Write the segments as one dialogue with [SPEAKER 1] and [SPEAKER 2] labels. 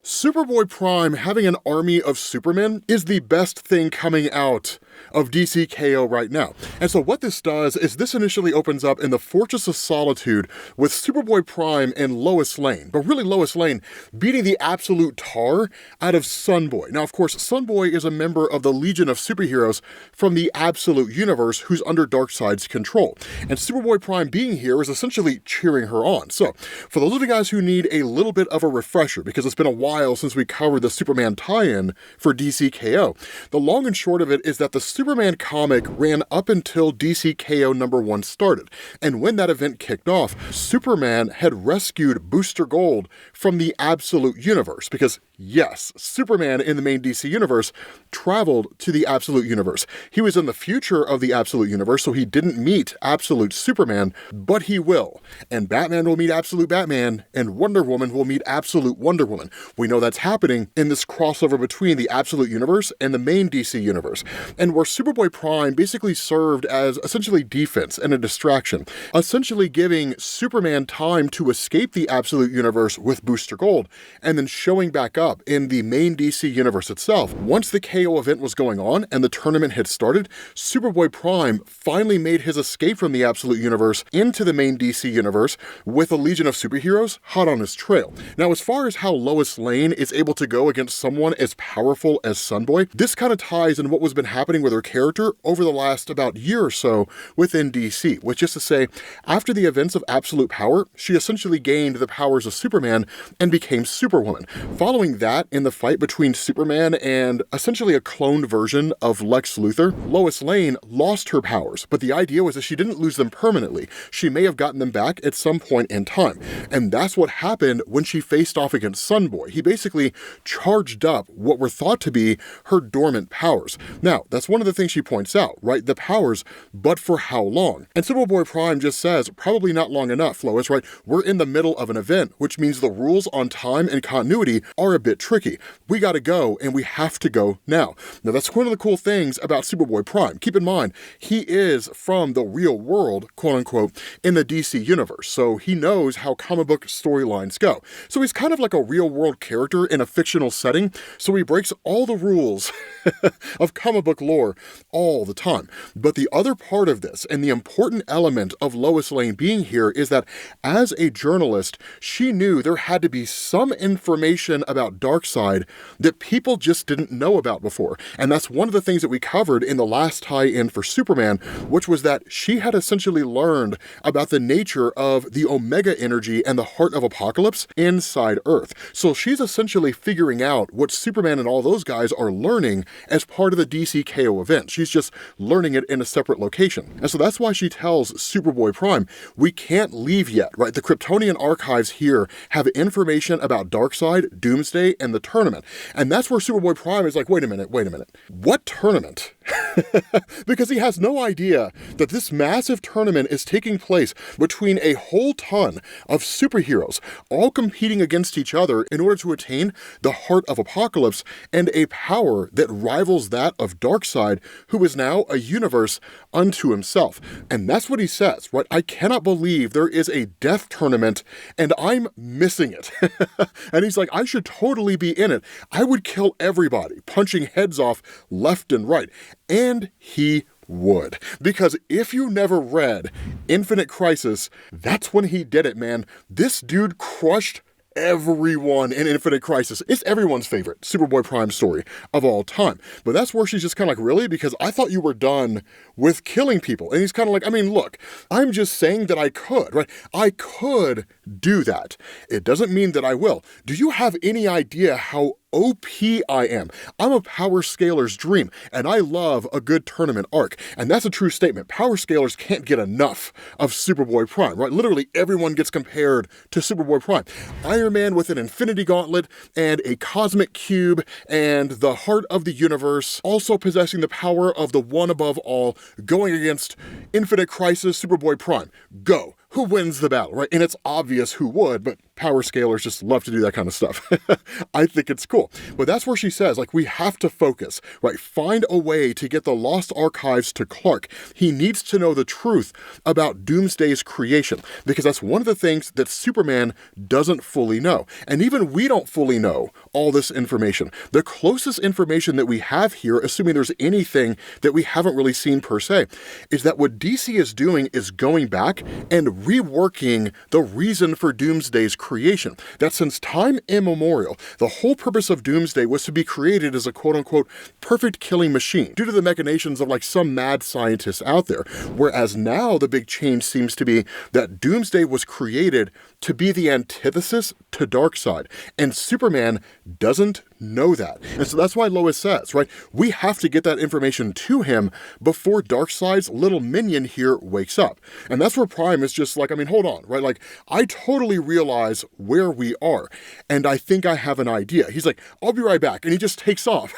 [SPEAKER 1] Superboy Prime having an army of Supermen is the best thing coming out of DCKO right now. And so what this does is this initially opens up in the Fortress of Solitude with Superboy Prime and Lois Lane, but really Lois Lane beating the absolute tar out of Sunboy. Now, of course, Sunboy is a member of the Legion of Superheroes from the Absolute Universe who's under Darkseid's control. And Superboy Prime being here is essentially cheering her on. So, for those of you guys who need a little bit of a refresher, because it's been a while since we covered the Superman tie-in for DCKO, the long and short of it is that the Superman comic ran up until DCKO #1 started, and when that event kicked off, Superman had rescued Booster Gold from the Absolute Universe, because yes, Superman in the main DC universe traveled to the Absolute Universe. He was in the future of the Absolute Universe, so he didn't meet Absolute Superman, but he will. And Batman will meet Absolute Batman, and Wonder Woman will meet Absolute Wonder Woman. We know that's happening in this crossover between the Absolute Universe and the main DC universe, and where Superboy Prime basically served as essentially defense and a distraction, essentially giving Superman time to escape the Absolute Universe with Booster Gold, and then showing back up in the main DC universe itself. Once the KO event was going on and the tournament had started, Superboy Prime finally made his escape from the Absolute Universe into the main DC universe with a Legion of Superheroes hot on his trail. Now, as far as how Lois Lane is able to go against someone as powerful as Sunboy, this kind of ties in what was been happening with her character over the last about year or so within DC, which is to say, after the events of Absolute Power, she essentially gained the powers of Superman and became Superwoman. Following that, in the fight between Superman and essentially a cloned version of Lex Luthor, Lois Lane lost her powers, but the idea was that she didn't lose them permanently. She may have gotten them back at some point in time, and that's what happened when she faced off against Sunboy. He basically charged up what were thought to be her dormant powers. Now, that's one of the things she points out, right? The powers, but for how long? And Superboy Prime just says, probably not long enough, Lois, right? We're in the middle of an event, which means the rules on time and continuity are a bit tricky. We gotta go, and we have to go now. Now, that's one of the cool things about Superboy Prime. Keep in mind, he is from the real world, quote unquote, in the DC universe, so he knows how comic book storylines go. So he's kind of like a real world character in a fictional setting, so he breaks all the rules of comic book lore all the time. But the other part of this, and the important element of Lois Lane being here, is that as a journalist, she knew there had to be some information about Darkseid that people just didn't know about before. And that's one of the things that we covered in the last tie-in for Superman, which was that she had essentially learned about the nature of the Omega energy and the Heart of Apokolips inside Earth. So she's essentially figuring out what Superman and all those guys are learning as part of the DCKO event. She's just learning it in a separate location. And so that's why she tells Superboy Prime, we can't leave yet, right? The Kryptonian archives here have information about Darkseid, Doomsday, and the tournament. And that's where Superboy Prime is like, wait a minute. What tournament? Because he has no idea that this massive tournament is taking place between a whole ton of superheroes, all competing against each other in order to attain the Heart of Apokolips and a power that rivals that of Darkseid, who is now a universe unto himself. And that's what he says, right? I cannot believe there is a death tournament and I'm missing it. And he's like, I should totally be in it. I would kill everybody, punching heads off left and right. And he would. Because if you never read Infinite Crisis, that's when he did it, man. This dude crushed everyone in Infinite Crisis. It's everyone's favorite Superboy Prime story of all time. But that's where she's just kind of like, really? Because I thought you were done with killing people. And he's kind of like, I mean, look, I'm just saying that I could, right? I could do that. It doesn't mean that I will. Do you have any idea how OP I am? I'm a power scaler's dream, and I love a good tournament arc. And that's a true statement. Power scalers can't get enough of Superboy Prime, right? Literally everyone gets compared to Superboy Prime. Iron Man with an infinity gauntlet and a cosmic cube and the heart of the universe, also possessing the power of the one above all, going against Infinite Crisis, Superboy Prime. Go. who wins the battle, right? And it's obvious who would, but power scalers just love to do that kind of stuff. I think it's cool. But that's where she says, like, we have to focus, right? Find a way to get the lost archives to Clark. He needs to know the truth about Doomsday's creation, because that's one of the things that Superman doesn't fully know. And even we don't fully know all this information. The closest information that we have here, assuming there's anything that we haven't really seen per se, is that what DC is doing is going back and reworking the reason for Doomsday's creation. That since time immemorial, the whole purpose of Doomsday was to be created as a quote-unquote perfect killing machine due to the machinations of like some mad scientists out there. Whereas now the big change seems to be that Doomsday was created to be the antithesis to Darkseid, and Superman doesn't know that. And so that's why Lois says, right, we have to get that information to him before Darkseid's little minion here wakes up. And that's where Prime is just like, I mean, hold on, right? Like, I totally realize where we are, and I think I have an idea. He's like, I'll be right back, and he just takes off.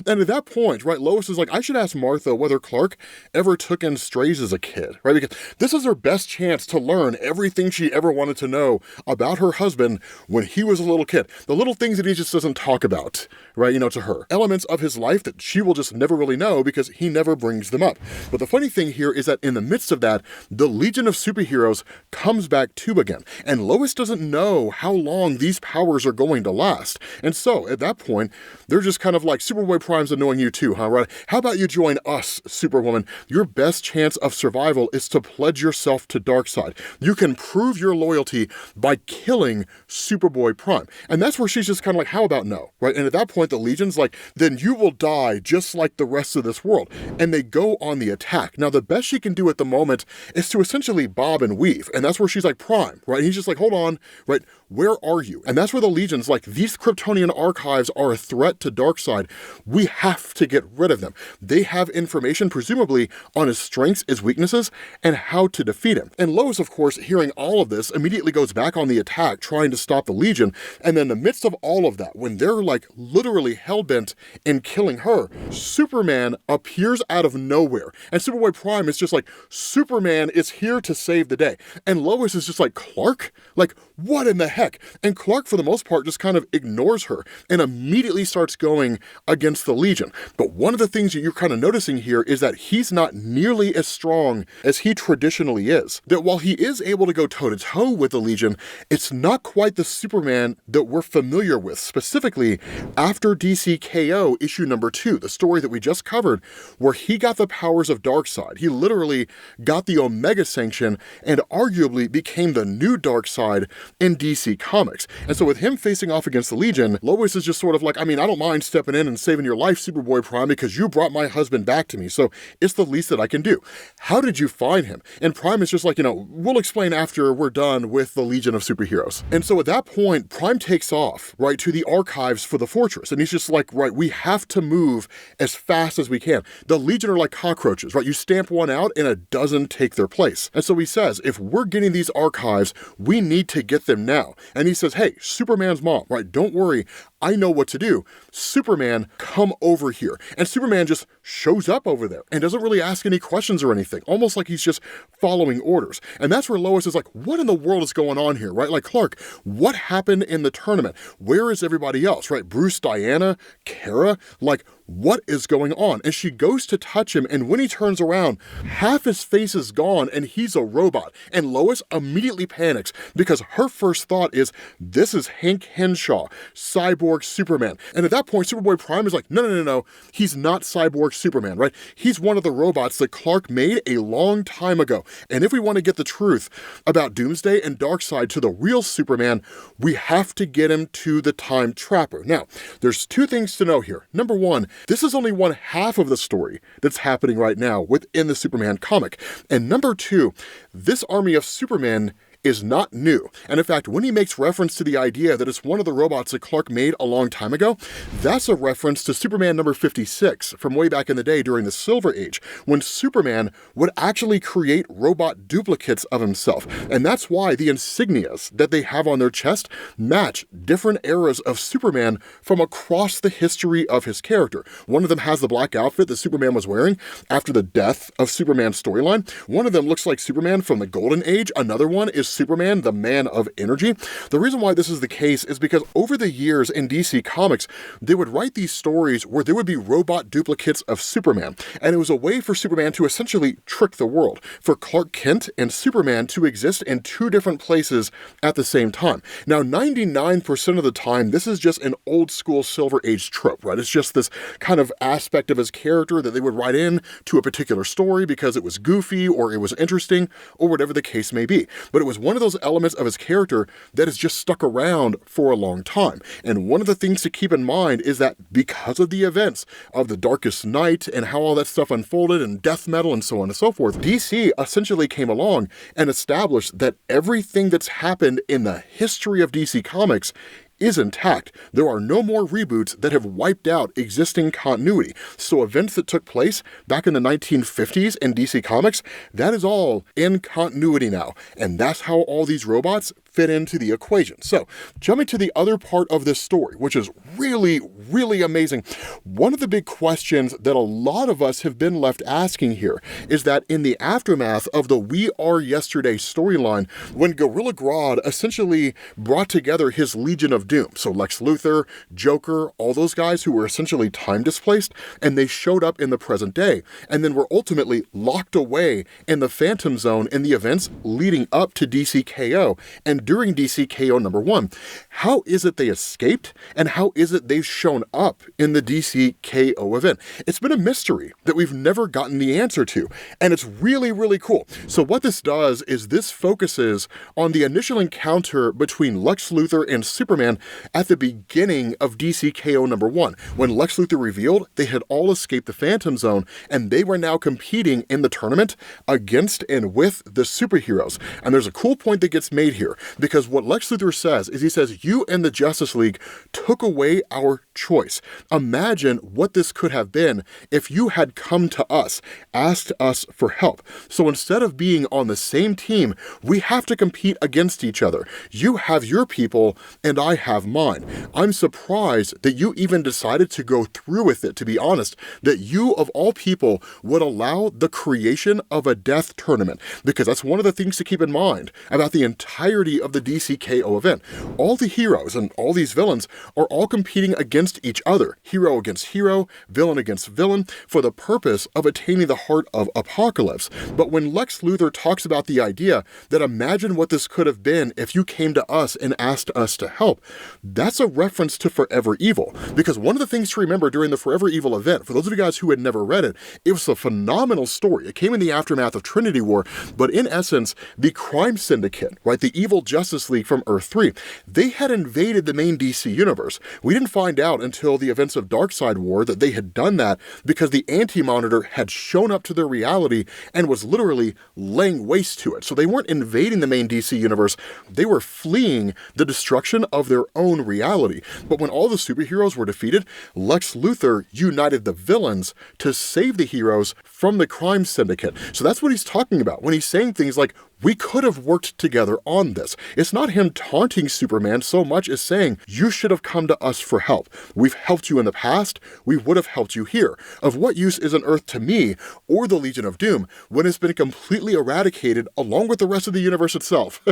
[SPEAKER 1] And at that point, right, Lois is like, I should ask Martha whether Clark ever took in strays as a kid, right? Because this is her best chance to learn everything she ever wanted to know about her husband when he was a little kid. The little things that he just doesn't talk about, right, you know, to her. Elements of his life that she will just never really know because he never brings them up. But the funny thing here is that in the midst of that, the Legion of Superheroes comes back too again. And Lois doesn't know how long these powers are going to last. And so at that point, they're just kind of like, Superboy Prime's annoying you too, huh, right? How about you join us, Superwoman? Your best chance of survival is to pledge yourself to Darkseid. You can prove your loyalty by killing Superboy Prime. And that's where she's just kind of like, how about no, right? And at that point, the Legion's like, then you will die just like the rest of this world. And they go on the attack. Now, the best she can do at the moment is to essentially bob and weave. And that's where she's like, Prime, right? And he's just like, hold on, right? Where are you? And that's where the Legion's like, these Kryptonian archives are a threat to Darkseid. We have to get rid of them. They have information, presumably, on his strengths, his weaknesses, and how to defeat him. And Lois, of course, hearing all of this, immediately goes back on the attack, trying to stop the Legion. And then in the midst of all of that, when they're like literally hell-bent in killing her, Superman appears out of nowhere. And Superboy Prime is just like, Superman is here to save the day. And Lois is just like, Clark? Like, what in the heck? And Clark, for the most part, just kind of ignores her and immediately starts going against the Legion. But one of the things that you're kind of noticing here is that he's not nearly as strong as he traditionally is. That while he is able to go toe-to-toe with the Legion, it's not quite the Superman that we're familiar with, specifically after DC KO issue number 2, the story that we just covered, where he got the powers of Darkseid. He literally got the Omega Sanction and arguably became the new Darkseid in DC Comics. And so with him facing off against the Legion, Lois is just sort of like, I mean, I don't mind stepping in and saving your life, Superboy Prime, because you brought my husband back to me, so it's the least that I can do. How did you find him? And Prime is just like, you know, we'll explain after we're done with the Legion of Superheroes. And so at that point, Prime takes off, right, to the archives for the fortress, and he's just like, right, we have to move as fast as we can. The Legion are like cockroaches, right? You stamp one out and a dozen take their place. And so he says, if we're getting these archives, we need to get them now. And he says, hey, Superman's mom, right, don't worry, I know what to do. Superman, come over here. And Superman just shows up over there and doesn't really ask any questions or anything, almost like he's just following orders. And that's where Lois is like, what in the world is going on here, right? Like, Clark, what happened in the tournament? Where is everybody else, right? Bruce, Diana, Kara, like, what is going on? And she goes to touch him, and when he turns around, half his face is gone and he's a robot. And Lois immediately panics because her first thought is, this is Hank Henshaw, Cyborg Superman. And at that point, Superboy Prime is like, no, he's not Cyborg Superman, right? He's one of the robots that Clark made a long time ago. And if we want to get the truth about Doomsday and Darkseid to the real Superman, we have to get him to the Time Trapper. Now, there's two things to know here. Number one, this is only one half of the story that's happening right now within the Superman comic. And number two, this army of Supermen is not new. And in fact, when he makes reference to the idea that it's one of the robots that Clark made a long time ago, that's a reference to Superman number 56 from way back in the day during the Silver Age, when Superman would actually create robot duplicates of himself. And that's why the insignias that they have on their chest match different eras of Superman from across the history of his character. One of them has the black outfit that Superman was wearing after the death of Superman's storyline. One of them looks like Superman from the Golden Age. Another one is Superman, the Man of Energy. The reason why this is the case is because over the years in DC Comics, they would write these stories where there would be robot duplicates of Superman. And it was a way for Superman to essentially trick the world, for Clark Kent and Superman to exist in two different places at the same time. Now, 99% of the time, this is just an old school Silver Age trope, right? It's just this kind of aspect of his character that they would write in to a particular story because it was goofy or it was interesting or whatever the case may be. But it was one of those elements of his character that has just stuck around for a long time. And one of the things to keep in mind is that because of the events of The Darkest Night and how all that stuff unfolded and death metal and so on and so forth, DC essentially came along and established that everything that's happened in the history of DC Comics is intact. There are no more reboots that have wiped out existing continuity. So events that took place back in the 1950s in DC Comics, that is all in continuity now. And that's how all these robots fit into the equation. So, jumping to the other part of this story, which is really, really amazing. One of the big questions that a lot of us have been left asking here is that in the aftermath of the We Are Yesterday storyline, when Gorilla Grodd essentially brought together his Legion of Doom, so Lex Luthor, Joker, all those guys who were essentially time displaced, and they showed up in the present day, and then were ultimately locked away in the Phantom Zone in the events leading up to DCKO, and during DCKO number 1. How is it they escaped, and how is it they've shown up in the DCKO event? It's been a mystery that we've never gotten the answer to, and it's really, really cool. So what this does is this focuses on the initial encounter between Lex Luthor and Superman at the beginning of DCKO number 1, when Lex Luthor revealed they had all escaped the Phantom Zone, and they were now competing in the tournament against and with the superheroes. And there's a cool point that gets made here, because what Lex Luthor says is he says, you and the Justice League took away our choice. Imagine what this could have been if you had come to us, asked us for help. So instead of being on the same team, we have to compete against each other. You have your people and I have mine. I'm surprised that you even decided to go through with it, to be honest, that you of all people would allow the creation of a death tournament, because that's one of the things to keep in mind about the entirety of the DCKO event. All the heroes and all these villains are all competing against each other, hero against hero, villain against villain, for the purpose of attaining the Heart of Apokolips. But when Lex Luthor talks about the idea that imagine what this could have been if you came to us and asked us to help, that's a reference to Forever Evil. Because one of the things to remember during the Forever Evil event, for those of you guys who had never read it, it was a phenomenal story. It came in the aftermath of Trinity War, but in essence, the crime syndicate, right, the evil Justice League from Earth 3, they had invaded the main DC universe. We didn't find out until the events of Darkseid War that they had done that because the Anti-Monitor had shown up to their reality and was literally laying waste to it. So they weren't invading the main DC universe, they were fleeing the destruction of their own reality. But when all the superheroes were defeated, Lex Luthor united the villains to save the heroes from the crime syndicate. So that's what he's talking about when he's saying things like, we could have worked together on this. It's not him taunting Superman so much as saying, you should have come to us for help. We've helped you in the past, we would have helped you here. Of what use is an Earth to me or the Legion of Doom when it's been completely eradicated along with the rest of the universe itself?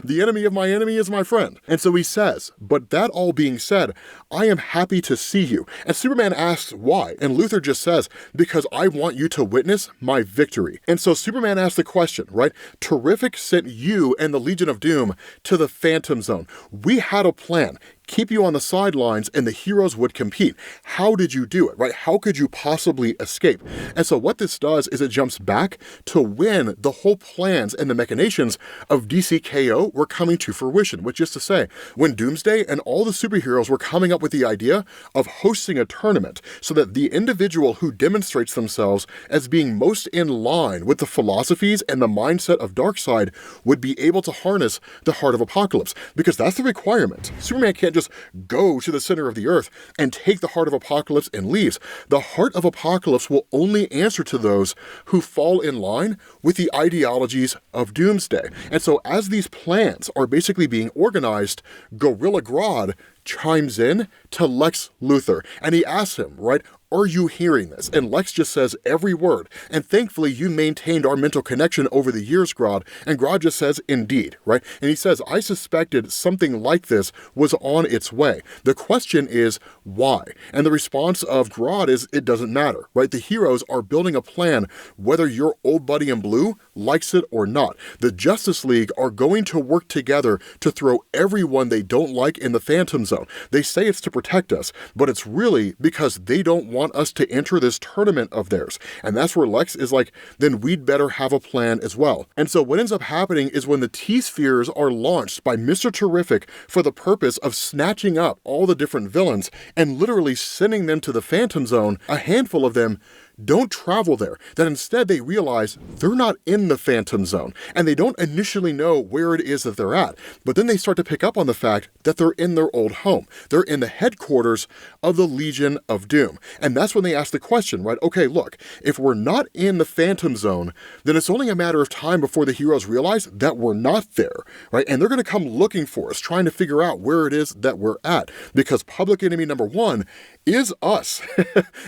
[SPEAKER 1] The enemy of my enemy is my friend. And so he says, but that all being said, I am happy to see you. And Superman asks why, and Luthor just says, because I want you to witness my victory. And so Superman asks the question, right? Terrific sent you and the Legion of Doom to the Phantom Zone. We had a plan. keep you on the sidelines and the heroes would compete. How did you do it, right? How could you possibly escape? And so what this does is it jumps back to when the whole plans and the machinations of DCKO were coming to fruition, which is to say, when Doomsday and all the superheroes were coming up with the idea of hosting a tournament so that the individual who demonstrates themselves as being most in line with the philosophies and the mindset of Darkseid would be able to harness the Heart of Apokolips, because that's the requirement. Superman can't just go to the center of the earth and take the Heart of Apokolips and leaves. The Heart of Apokolips will only answer to those who fall in line with the ideologies of Doomsday. And so as these plans are basically being organized, Gorilla Grodd chimes in to Lex Luthor, and he asks him, right, are you hearing this? And Lex just says every word. And thankfully, you maintained our mental connection over the years, Grodd. And Grodd just says, indeed, right? And he says, I suspected something like this was on its way. The question is, why? And the response of Grodd is, it doesn't matter, right? The heroes are building a plan, whether your old buddy in blue likes it or not. The Justice League are going to work together to throw everyone they don't like in the Phantom Zone. They say it's to protect us, but it's really because they don't want us to enter this tournament of theirs. And that's where Lex is like, then we'd better have a plan as well. And so what ends up happening is when the T-Spheres are launched by Mr. Terrific for the purpose of snatching up all the different villains and literally sending them to the Phantom Zone, a handful of them don't travel there, that instead they realize they're not in the Phantom Zone, and they don't initially know where it is that they're at, but then they start to pick up on the fact that they're in their old home. They're in the headquarters of the Legion of Doom. And that's when they ask the question, right? Okay, look, if we're not in the Phantom Zone, then it's only a matter of time before the heroes realize that we're not there, right? And they're going to come looking for us, trying to figure out where it is that we're at, because public enemy number one is us.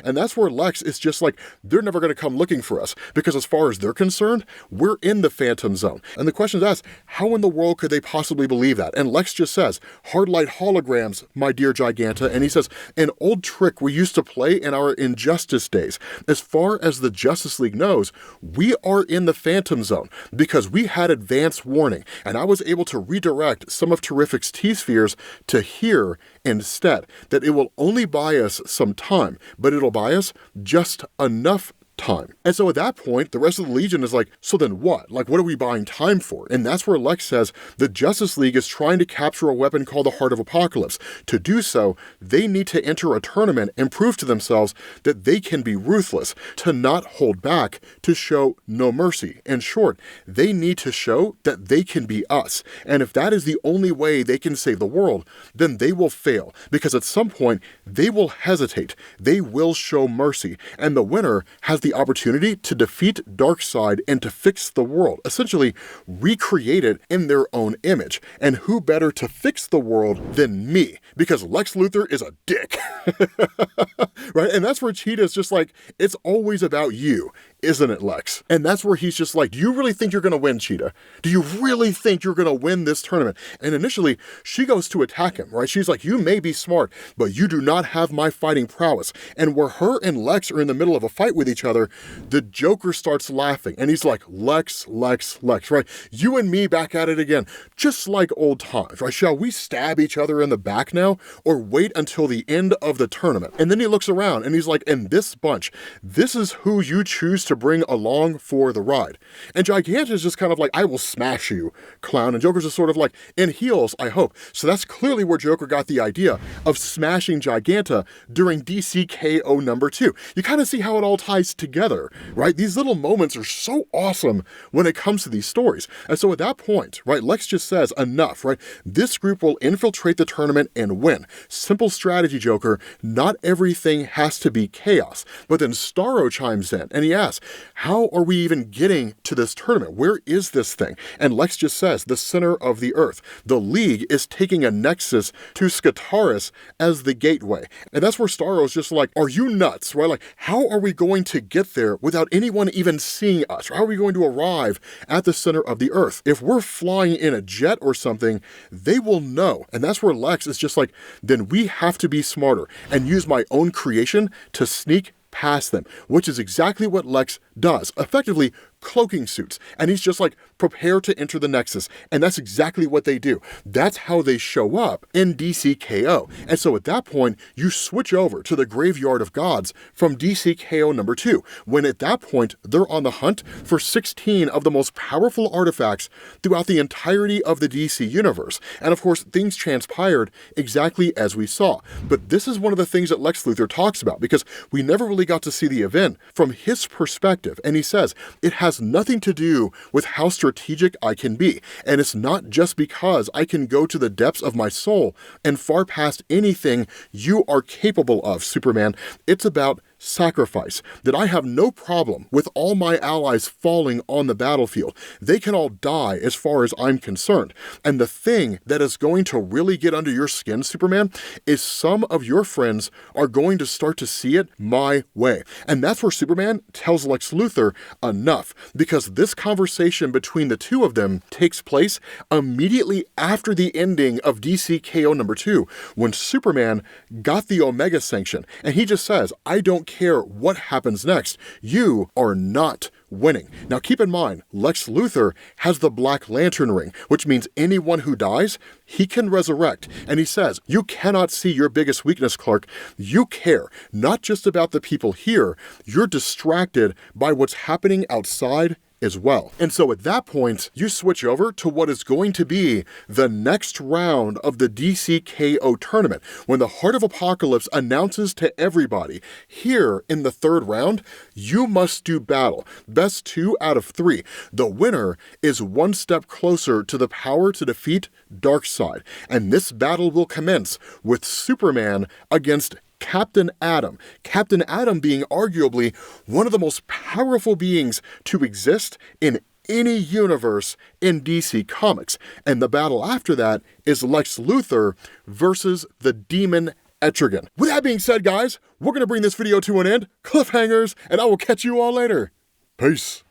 [SPEAKER 1] And that's where Lex is just like, they're never going to come looking for us, because as far as they're concerned, we're in the Phantom Zone. And the question is asked, how in the world could they possibly believe that? And Lex just says, hard light holograms, my dear Giganta. And he says, an old trick we used to play in our Injustice days. As far as the Justice League knows, we are in the Phantom Zone because we had advance warning, and I was able to redirect some of Terrific's T-Spheres to here instead, that it will only buy us some time, but it'll buy us just enough time. And so at that point, the rest of the Legion is like, so then what? Like, what are we buying time for? And that's where Lex says the Justice League is trying to capture a weapon called the Heart of Apokolips. To do so, they need to enter a tournament and prove to themselves that they can be ruthless, to not hold back, to show no mercy. In short, they need to show that they can be us. And if that is the only way they can save the world, then they will fail, because at some point, they will hesitate. They will show mercy. And the winner has the opportunity to defeat Darkseid and to fix the world, essentially recreate it in their own image. And who better to fix the world than me? Because Lex Luthor is a dick. Right? And that's where Cheetah's just like, it's always about you, isn't it, Lex? And that's where he's just like, do you really think you're gonna win, Cheetah? Do you really think you're gonna win this tournament? And initially, she goes to attack him, right? She's like, you may be smart, but you do not have my fighting prowess. And where her and Lex are in the middle of a fight with each other, the Joker starts laughing, and he's like, Lex, Lex, Lex, right? You and me back at it again, just like old times, right? Shall we stab each other in the back now, or wait until the end of the tournament? And then he looks around, and he's like, and this bunch, this is who you choose to bring along for the ride. And Giganta is just kind of like, I will smash you, clown. And Joker's just sort of like, in heels, I hope. So that's clearly where Joker got the idea of smashing Giganta during DCKO number 2. You kind of see how it all ties together, right? These little moments are so awesome when it comes to these stories. And so at that point, right, Lex just says, enough, right? This group will infiltrate the tournament and win. Simple strategy, Joker. Not everything has to be chaos. But then Starro chimes in and he asks, how are we even getting to this tournament? Where is this thing? And Lex just says, the center of the earth. The League is taking a nexus to Skataris as the gateway. And that's where Starro's just like, are you nuts, right? Like, how are we going to get there without anyone even seeing us? How are we going to arrive at the center of the earth? If we're flying in a jet or something, they will know. And that's where Lex is just like, then we have to be smarter and use my own creation to sneak past them, which is exactly what Lex does, effectively cloaking suits. And he's just like prepare to enter the Nexus. And that's exactly what they do. That's how they show up in DCKO. And so at that point, you switch over to the Graveyard of Gods from DCKO number 2, when at that point, they're on the hunt for 16 of the most powerful artifacts throughout the entirety of the DC universe. And of course, things transpired exactly as we saw. But this is one of the things that Lex Luthor talks about, because we never really got to see the event from his perspective. And he says, it has nothing to do with how strategic I can be. And it's not just because I can go to the depths of my soul and far past anything you are capable of, Superman. It's about sacrifice, that I have no problem with all my allies falling on the battlefield. They can all die as far as I'm concerned. And the thing that is going to really get under your skin, Superman, is some of your friends are going to start to see it my way. And that's where Superman tells Lex Luthor enough, because this conversation between the two of them takes place immediately after the ending of DCKO number 2, when Superman got the Omega Sanction, and he just says, I don't care what happens next. You are not winning. Now keep in mind, Lex Luthor has the Black Lantern ring, which means anyone who dies, he can resurrect. And he says, you cannot see your biggest weakness, Clark. You care not just about the people here, you're distracted by what's happening outside as well. And so at that point, you switch over to what is going to be the next round of the DCKO tournament, when the Heart of Apokolips announces to everybody, here in the third round, you must do battle. Best 2 out of 3. The winner is one step closer to the power to defeat Darkseid. And this battle will commence with Superman against Captain Atom. Captain Atom being arguably one of the most powerful beings to exist in any universe in DC Comics. And the battle after that is Lex Luthor versus the Demon Etrigan. With that being said, guys, we're going to bring this video to an end. Cliffhangers, and I will catch you all later. Peace.